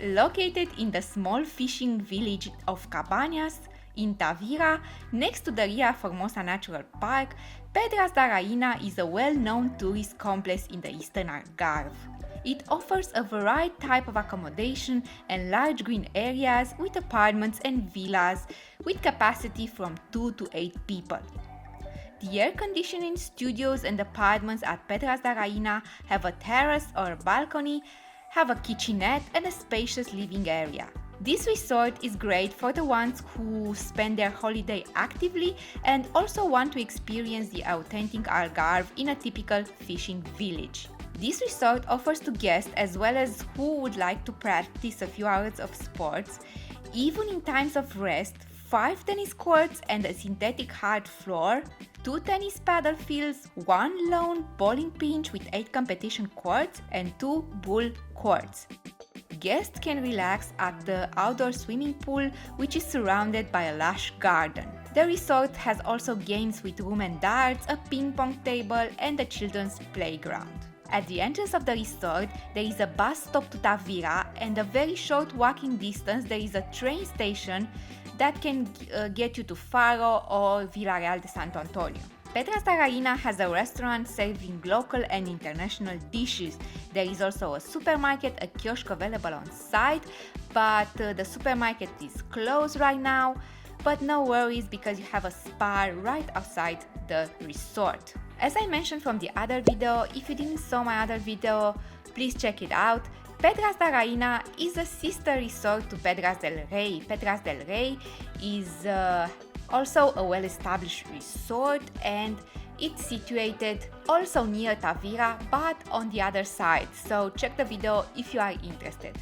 Located in the small fishing village of Cabanas in Tavira, next to the Ria Formosa Natural Park, Pedras da Raihna is a well-known tourist complex in the eastern Algarve. It offers a varied type of accommodation and large green areas with apartments and villas with capacity from 2 to 8 people. The air conditioning studios and apartments at Pedras da Raihna have a terrace or a balcony, have a kitchenette and a spacious living area. This resort is great for the ones who spend their holiday actively and also want to experience the authentic Algarve in a typical fishing village. This resort offers to guests as well as who would like to practice a few hours of sports, even in times of rest, 5 tennis courts and a synthetic hard floor, 2 tennis paddle fields, 1 lone bowling pitch with 8 competition courts and 2 bull courts. Guests can relax at the outdoor swimming pool, which is surrounded by a lush garden. The resort has also games with room and darts, a ping pong table and a children's playground. At the entrance of the resort, there is a bus stop to Tavira, and a very short walking distance there is a train station that can get you to Faro or Villarreal de Santo Antonio. Pedras da Raihna has a restaurant serving local and international dishes. There is also a supermarket, a kiosk available on site, but the supermarket is closed right now. But no worries, because you have a spa right outside the resort. As I mentioned from the other video, if you didn't saw my other video, please check it out. Pedras da Raihna is a sister resort to Pedras del Rey. Pedras del Rey is also a well-established resort, and it's situated also near Tavira but on the other side, so check the video if you are interested.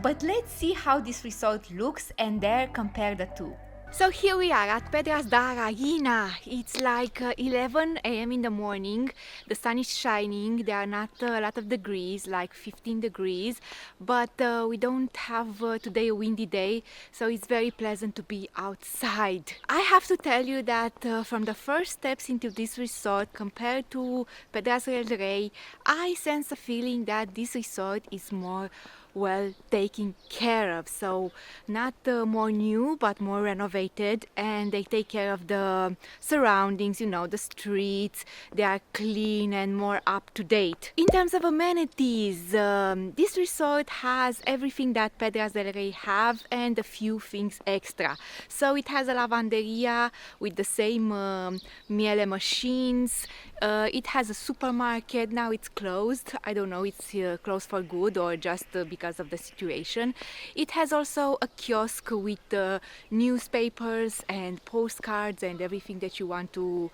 But let's see how this resort looks and there compare the two. So here we are at Pedras da Raihna. It's like 11 a.m. in the morning. The sun is shining. There are not a lot of degrees, like 15 degrees, but we don't have today a windy day, so it's very pleasant to be outside. I have to tell you that from the first steps into this resort compared to Pedras del Rey, I sense a feeling that this resort is more well taken care of, so not more new but more renovated, and they take care of the surroundings, you know, the streets. They are clean and more up to date. In terms of amenities, this resort has everything that Pedras del Rey have and a few things extra. So it has a lavanderia with the same miele machines. It has a supermarket. Now it's closed. I don't know, it's closed for good or just because of the situation. It has also a kiosk with newspapers and postcards and everything that you want to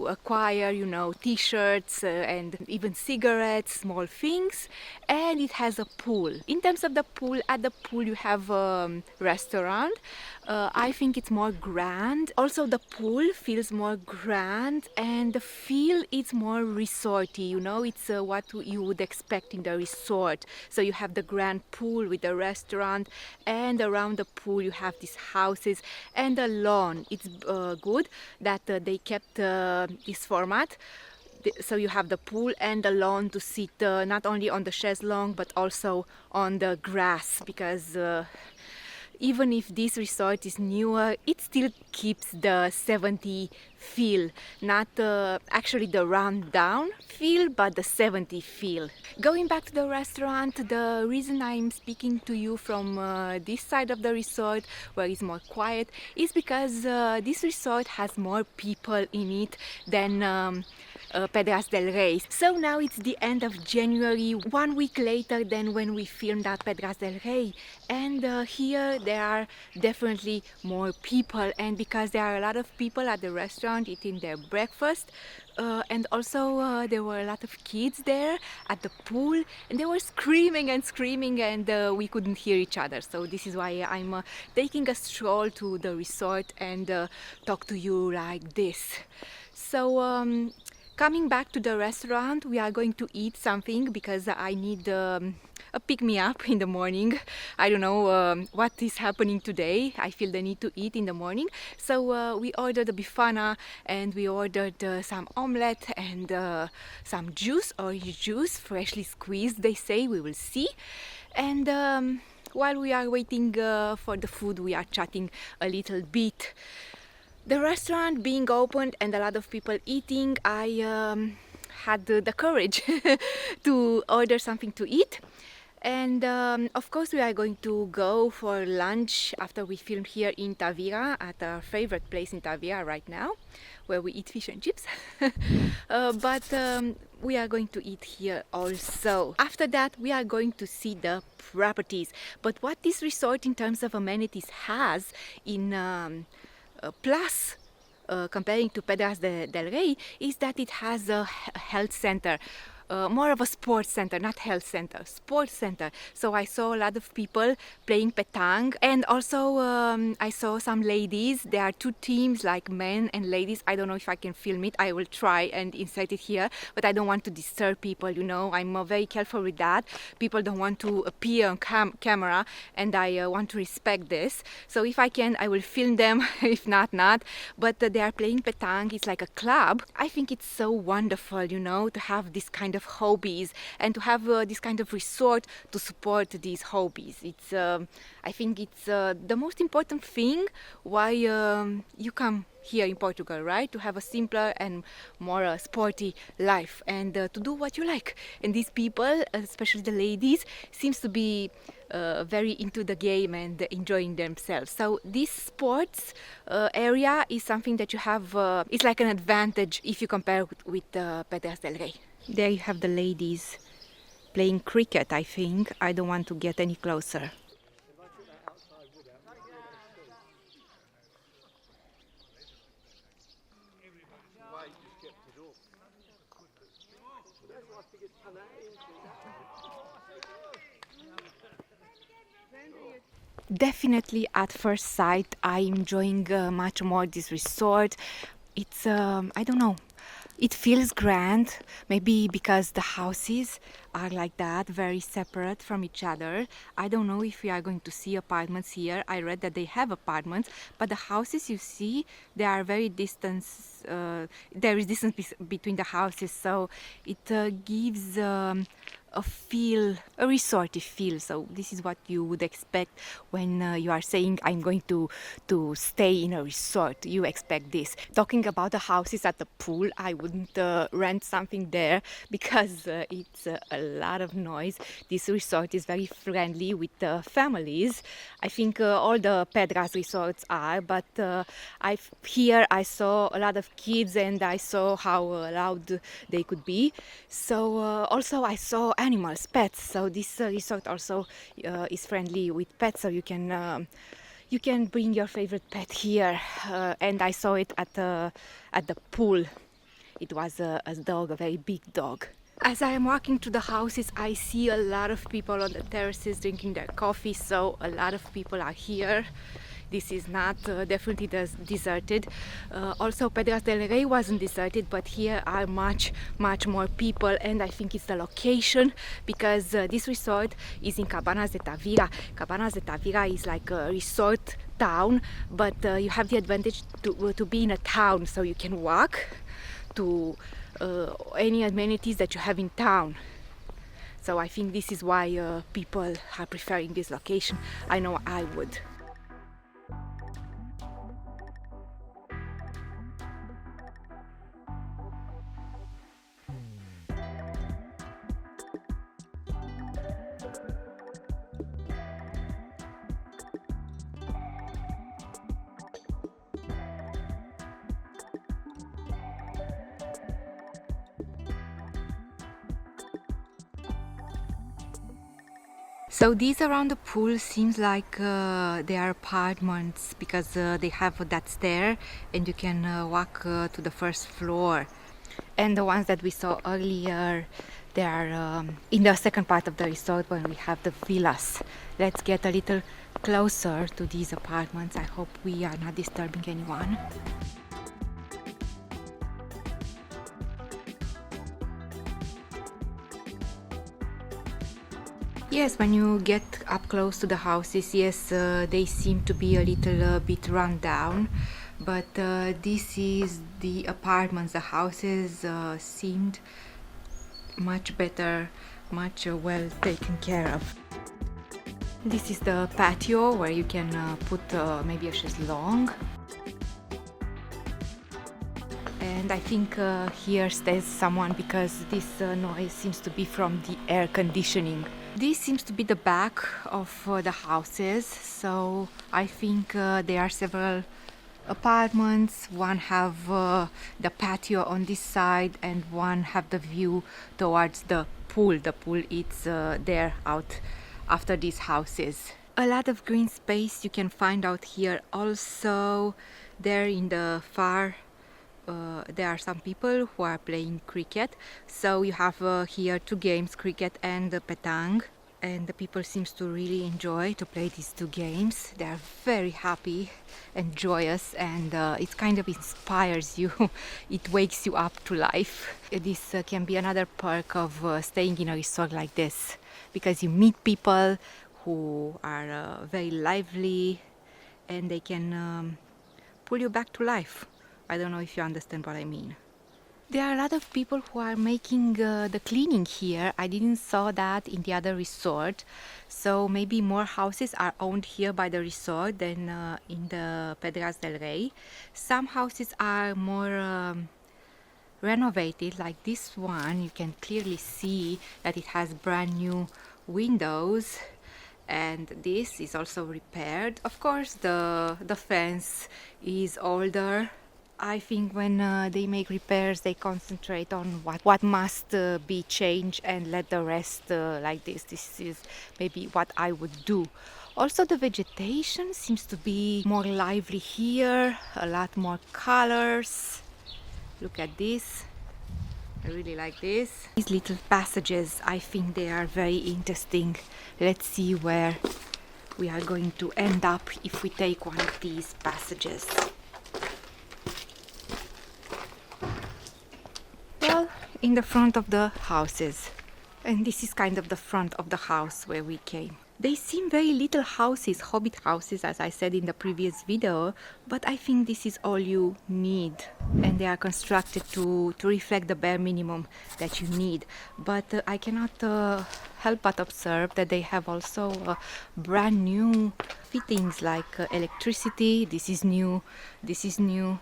acquire, you know, t-shirts and even cigarettes, small things. And it has a pool. In terms of the pool, at the pool you have a restaurant. I think it's more grand. Also the pool feels more grand and the feel is more resorty, you know, it's what you would expect in the resort. So you have the grand pool with the restaurant, and around the pool you have these houses and a lawn. It's good that they kept this format. So you have the pool and the lawn to sit not only on the chaise longue but also on the grass, because even if this resort is newer, it still keeps the 70 feel, not actually the run down feel, but the 70 feel. Going back to the restaurant, the reason I'm speaking to you from this side of the resort where it's more quiet is because this resort has more people in it than Pedras del Rey. So now it's the end of January, 1 week later than when we filmed at Pedras del Rey, and here there are definitely more people, and because there are a lot of people at the restaurant eating their breakfast, and also there were a lot of kids there at the pool, and they were screaming and screaming, and we couldn't hear each other. So this is why I'm taking a stroll to the resort and talk to you like this. So coming back to the restaurant, we are going to eat something because I need a pick-me-up in the morning. I don't know what is happening today. I feel the need to eat in the morning. So we ordered a bifana, and we ordered some omelette and some juice, orange juice, freshly squeezed, they say. We will see. And while we are waiting for the food, we are chatting a little bit. The restaurant being opened and a lot of people eating, I had the courage to order something to eat. And of course we are going to go for lunch after we filmed here in Tavira, at our favorite place in Tavira right now, where we eat fish and chips. But we are going to eat here also. After that we are going to see the properties. But what this resort in terms of amenities has in plus comparing to Pedras del Rey is that it has a health center. More of a sports center, not health center, sports center. So I saw a lot of people playing petang, and also I saw some ladies. There are two teams, like men and ladies. I don't know if I can film it. I will try and insert it here, but I don't want to disturb people, you know. I'm very careful with that. People don't want to appear on camera, and I want to respect this. So if I can, I will film them. If not, not. But they are playing petang. It's like a club. I think it's so wonderful, you know, to have this kind of hobbies and to have this kind of resort to support these hobbies. It's I think it's the most important thing why you come here in Portugal, right? To have a simpler and more sporty life, and to do what you like. And these people, especially the ladies, seems to be very into the game and enjoying themselves. So this sports area is something that you have, it's like an advantage if you compare with Pedras del Rey. There you have the ladies playing cricket, I think. I don't want to get any closer. Definitely at first sight I'm enjoying much more this resort. It's I don't know, it feels grand, maybe because the houses are like that, very separate from each other. I don't know if we are going to see apartments here. I read that they have apartments, but the houses you see, they are very distant. There is distance between the houses, so it gives a feel, a resorty feel. So this is what you would expect when you are saying I'm going to stay in a resort. You expect this. Talking about the houses at the pool, I wouldn't rent something there because it's a lot of noise. This resort is very friendly with families. I think all the Pedras resorts are, but here I saw a lot of kids and I saw how loud they could be. So also I saw animals, pets. So this resort also is friendly with pets, so you can bring your favorite pet here. And I saw it at the pool. It was a dog, a very big dog. As I am walking to the houses, I see a lot of people on the terraces drinking their coffee, so a lot of people are here. This is not definitely deserted. Also, Pedras del Rey wasn't deserted, but here are much more people, and I think it's the location because this resort is in Cabanas de Tavira. Cabanas de Tavira is like a resort town, but you have the advantage to be in a town, so you can walk to any amenities that you have in town. So I think this is why people are preferring this location. I know I would. So these around the pool seems like they are apartments because they have that stair and you can walk to the first floor. And the ones that we saw earlier, they are in the second part of the resort when we have the villas. Let's get a little closer to these apartments. I hope we are not disturbing anyone. Yes, when you get up close to the houses, yes, they seem to be a little bit run down, but this is the apartments. The houses seemed much better, much well taken care of. This is the patio where you can put maybe a chaiselong. And I think here stays someone because this noise seems to be from the air conditioning. This seems to be the back of the houses, so I think there are several apartments. One have the patio on this side and one have the view towards the pool. The pool is there out after these houses. A lot of green space you can find out here. Also there in the far there are some people who are playing cricket, so you have here two games, cricket and petanque, and the people seems to really enjoy to play these two games. They are very happy and joyous, and it kind of inspires you. It wakes you up to life. This can be another perk of staying in a resort like this, because you meet people who are very lively and they can pull you back to life. I don't know if you understand what I mean. There are a lot of people who are making the cleaning here. I didn't saw that in the other resort. So maybe more houses are owned here by the resort than in the Pedras del Rey. Some houses are more renovated, like this one. You can clearly see that it has brand new windows. And this is also repaired. Of course, the fence is older. I think when they make repairs, they concentrate on what must be changed and let the rest like this. This is maybe what I would do. Also, the vegetation seems to be more lively here, a lot more colors. Look at this. I really like this. These little passages, I think they are very interesting. Let's see where we are going to end up if we take one of these passages. Well, in the front of the houses. And this is kind of the front of the house where we came. They seem very little houses, hobbit houses, as I said in the previous video, but I think this is all you need. And they are constructed to reflect the bare minimum that you need. But I cannot help but observe that they have also brand new fittings like electricity. This is new, this is new.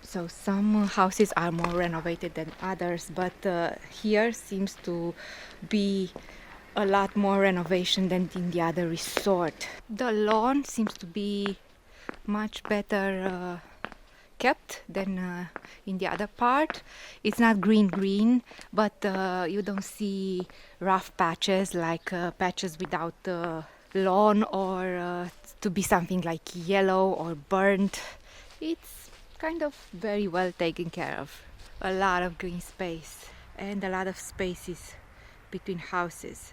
So some houses are more renovated than others, but here seems to be a lot more renovation than in the other resort. The lawn seems to be much better kept than in the other part. It's not green, but you don't see rough patches like patches without lawn or to be something like yellow or burnt. It's kind of very well taken care of. A lot of green space and a lot of spaces between houses.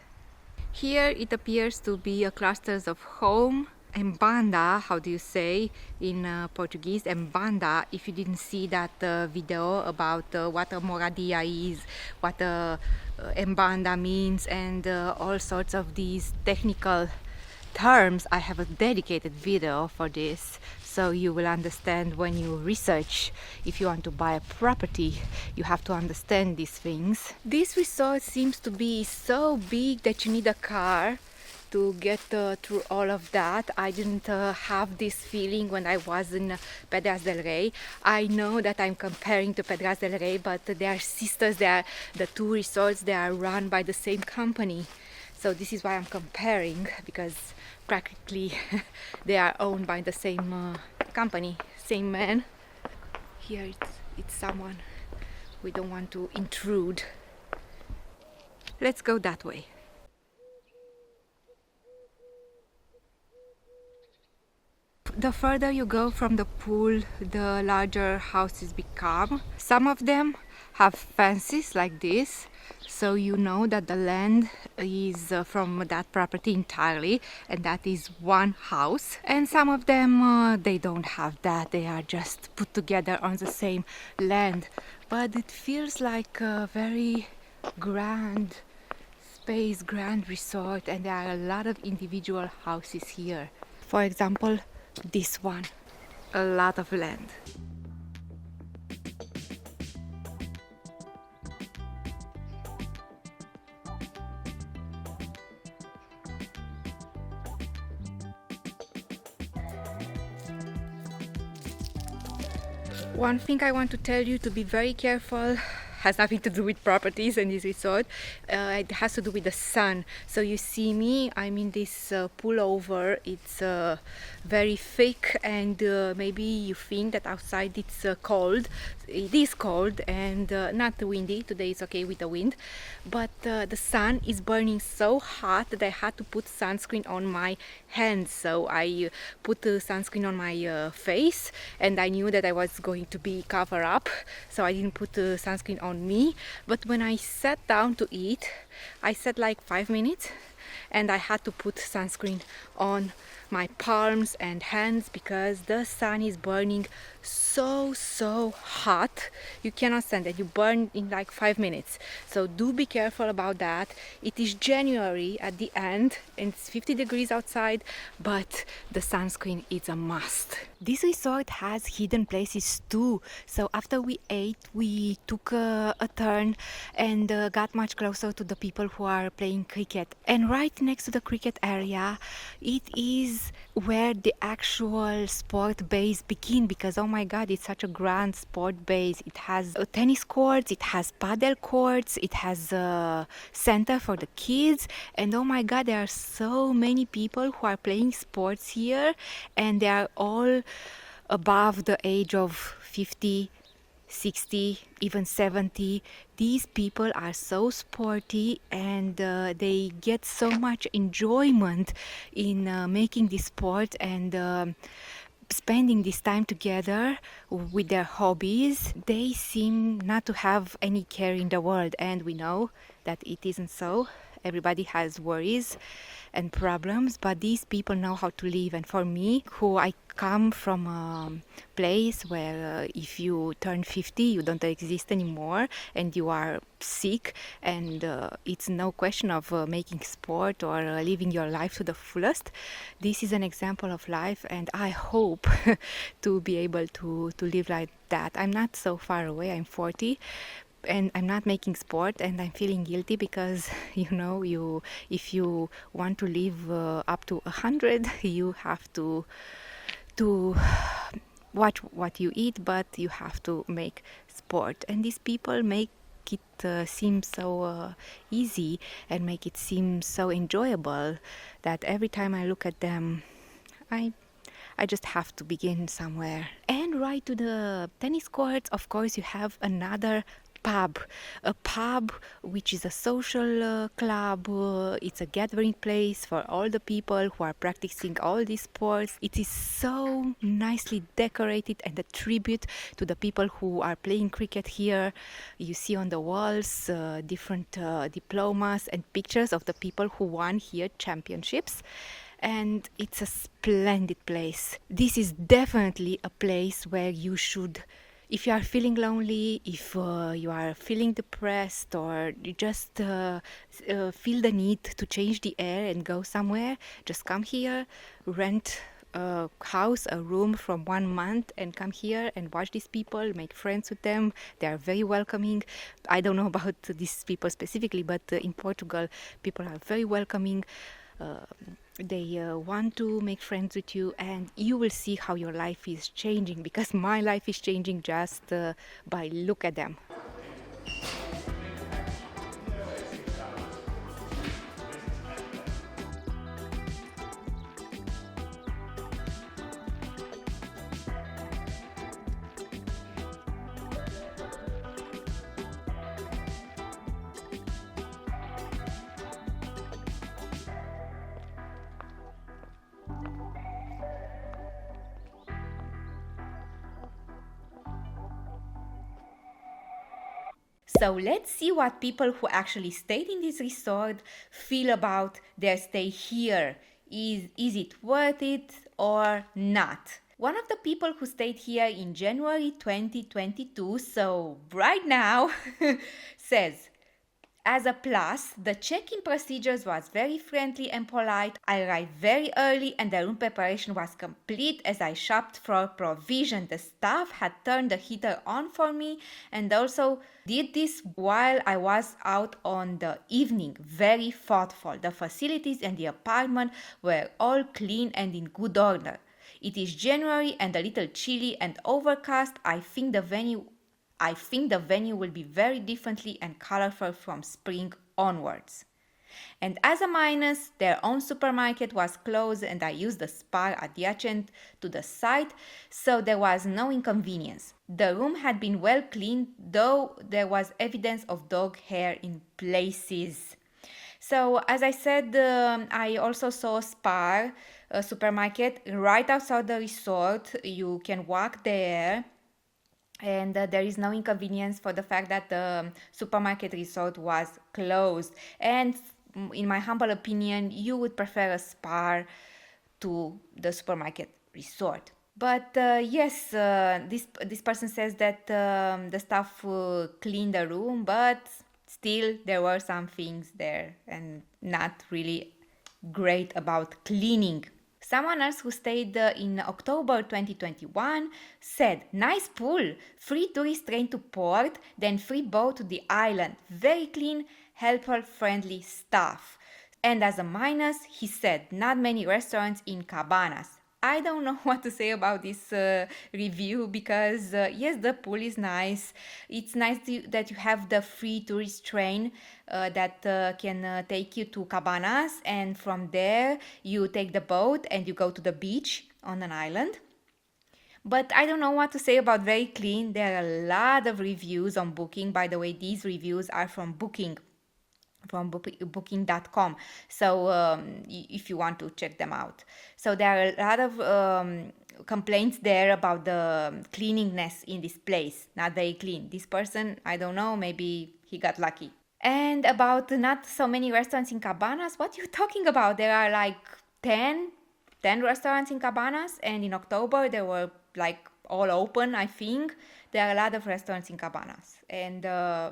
Here it appears to be a clusters of home. Embanda, how do you say in Portuguese? Embanda, if you didn't see that video about what a moradia is, what embanda means, and all sorts of these technical terms, I have a dedicated video for this, so you will understand when you research. If you want to buy a property, you have to understand these things. This resort seems to be so big that you need a car to get through all of that. I didn't have this feeling when I was in Pedras del Rey. I know that I'm comparing to Pedras del Rey, but they are sisters. They are the two resorts. They are run by the same company. So this is why I'm comparing, because practically they are owned by the same company, same man. Here it's someone we don't want to intrude. Let's go that way. The further you go from the pool, the larger houses become. Some of them have fences like this, so you know that the land is from that property entirely, and that is one house. And some of them they don't have that, they are just put together on the same land. But it feels like a very grand space, grand resort, and there are a lot of individual houses here. For example, this one, a lot of land. One thing I want to tell you to be very careful has nothing to do with properties and this resort. It has to do with the sun. So you see me, I'm in this pullover. It's very thick, and maybe you think that outside it's cold. It is cold and not windy. Today it's okay with the wind, but the sun is burning so hot that I had to put sunscreen on my hands. So I put the sunscreen on my face, and I knew that I was going to be covered up, so I didn't put the sunscreen on me. But when I sat down to eat, I sat like 5 minutes and I had to put sunscreen on my palms and hands because the sun is burning so hot. You cannot stand it. You burn in like 5 minutes. So do be careful about that. It is January at the end and it's 50 degrees outside, but the sunscreen is a must. This resort has hidden places too. So after we ate, we took a turn and got much closer to the people who are playing cricket. And right next to the cricket area, it is where the actual sport base begin, because oh my god, it's such a grand sport base. It has tennis courts, it has paddle courts, it has a center for the kids, and oh my god, there are so many people who are playing sports here, and they are all above the age of 50, 60, even 70. These people are so sporty, and they get so much enjoyment in making this sport and spending this time together with their hobbies. They seem not to have any care in the world, and we know that it isn't so. Everybody has worries and problems, but these people know how to live. And for me, who I come from a place where if you turn 50 you don't exist anymore and you are sick, and it's no question of making sport or living your life to the fullest. This is an example of life, and I hope to be able to live like that. I'm not so far away. I'm 40 and I'm not making sport, and I'm feeling guilty because if you want to live up to 100, you have to watch what you eat, but you have to make sport. And these people make it seem so easy and make it seem so enjoyable that every time I look at them, I just have to begin somewhere. And right to the tennis courts, of course, you have another pub, a pub which is a social club. It's a gathering place for all the people who are practicing all these sports. It is so nicely decorated and a tribute to the people who are playing cricket here. You see on the walls different diplomas and pictures of the people who won here championships. And it's a splendid place. This is definitely a place where you should, if you are feeling lonely, if you are feeling depressed, or you just feel the need to change the air and go somewhere, just come here, rent a house, a room from 1 month, and come here and watch these people, make friends with them. They are very welcoming. I don't know about these people specifically, but in Portugal, people are very welcoming. They want to make friends with you, and you will see how your life is changing, because my life is changing just by look at them. So let's see what people who actually stayed in this resort feel about their stay here. Is it worth it or not? One of the people who stayed here in January 2022, so right now, says, as a plus, the check-in procedures was very friendly and polite. I arrived very early and the room preparation was complete as I shopped for provision. The staff had turned the heater on for me and also did this while I was out on the evening. Very thoughtful. The facilities and the apartment were all clean and in good order. It is January and a little chilly and overcast. I think the venue will be very differently and colorful from spring onwards. And as a minus, their own supermarket was closed and I used the spa adjacent to the site, so there was no inconvenience. The room had been well cleaned, though there was evidence of dog hair in places. So, as I said, I also saw Spar, a supermarket, right outside the resort. You can walk there, and there is no inconvenience for the fact that the supermarket resort was closed. And in my humble opinion, you would prefer a spa to the supermarket resort. But yes, this person says that the staff cleaned the room, but still there were some things there and not really great about cleaning. Someone else who stayed in October 2021 said, nice pool, free tourist train to port, then free boat to the island, very clean, helpful, friendly staff. And as a minus, he said, not many restaurants in Cabanas. I don't know what to say about this review because yes, the pool is nice. It's nice that you have the free tourist train that can take you to Cabanas, and from there you take the boat and you go to the beach on an island. But I don't know what to say about very clean. There are a lot of reviews on Booking. By the way, these reviews are from Booking. From booking.com, so if you want to check them out. So there are a lot of complaints there about the cleanliness in this place, not very clean. This person, I don't know, maybe he got lucky. And about not so many restaurants in Cabanas, what are you talking about? There are like 10 restaurants in Cabanas, and in October there were like all open, I think. There are a lot of restaurants in Cabanas and a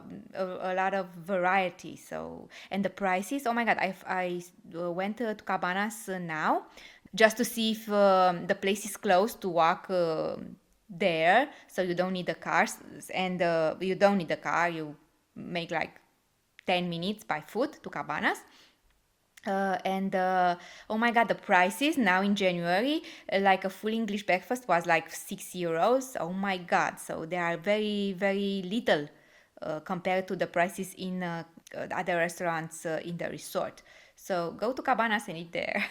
lot of variety. So, and the prices, oh my God, I went to Cabanas now just to see if the place is close to walk there. So you don't need the cars, and you don't need the car. You make like 10 minutes by foot to Cabanas. Oh my God, the prices now in January, like a full English breakfast was like €6. Oh my God, so they are very, very little compared to the prices in other restaurants in the resort. So go to Cabanas and eat there.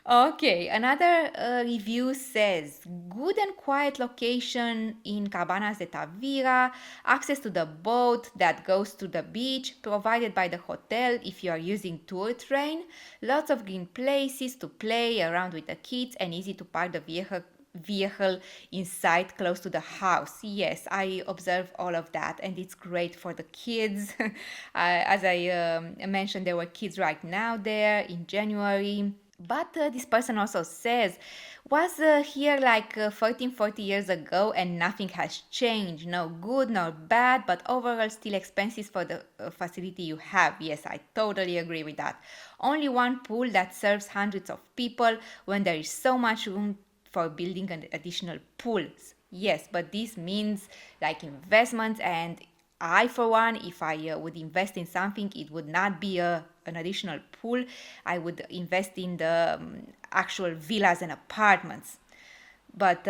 Okay, another review says, good and quiet location in Cabanas de Tavira, access to the boat that goes to the beach, provided by the hotel if you are using tour train, lots of green places to play around with the kids, and easy to park the vehicle inside close to the house. Yes, I observe all of that, and it's great for the kids. As I mentioned, there were kids right now there in January. But this person also says, was here like 40 years ago and nothing has changed. No good nor bad, but overall still expenses for the facility you have. Yes, I totally agree with that. Only one pool that serves hundreds of people when there is so much room for building an additional pools. Yes, but this means like investments, and I, for one, if I would invest in something, it would not be an additional pool. I would invest in the actual villas and apartments. But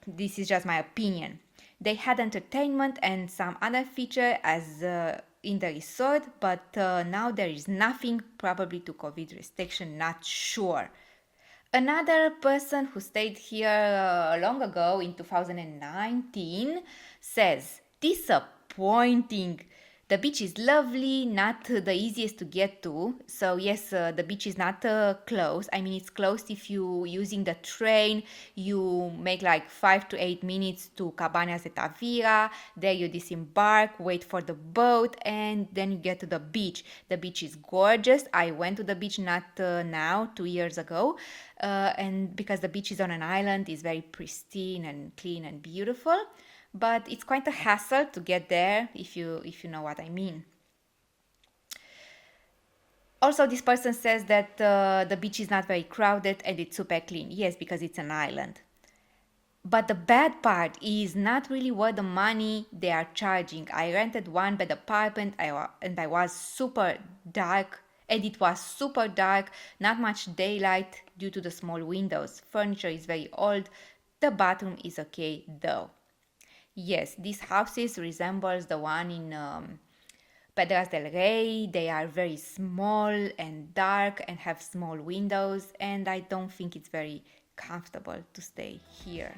this is just my opinion. They had entertainment and some other feature as in the resort, but now there is nothing, probably to COVID restriction, not sure. Another person who stayed here long ago in 2019 says, disappointing. The beach is lovely, not the easiest to get to. So yes, the beach is not close. I mean, it's close if you using the train. You make like 5 to 8 minutes to Cabanas de Tavira. There you disembark, wait for the boat, and then you get to the beach. The beach is gorgeous. I went to the beach not now, 2 years ago. And because the beach is on an island, it's very pristine and clean and beautiful. But it's quite a hassle to get there, if you know what I mean. Also, this person says that the beach is not very crowded and it's super clean. Yes, because it's an island. But the bad part is not really worth the money they are charging. I rented one bed apartment and I was super dark. And it was super dark, not much daylight due to the small windows. Furniture is very old. The bathroom is okay though. Yes, these houses resembles the one in Pedras del Rey. They are very small and dark and have small windows, and I don't think it's very comfortable to stay here.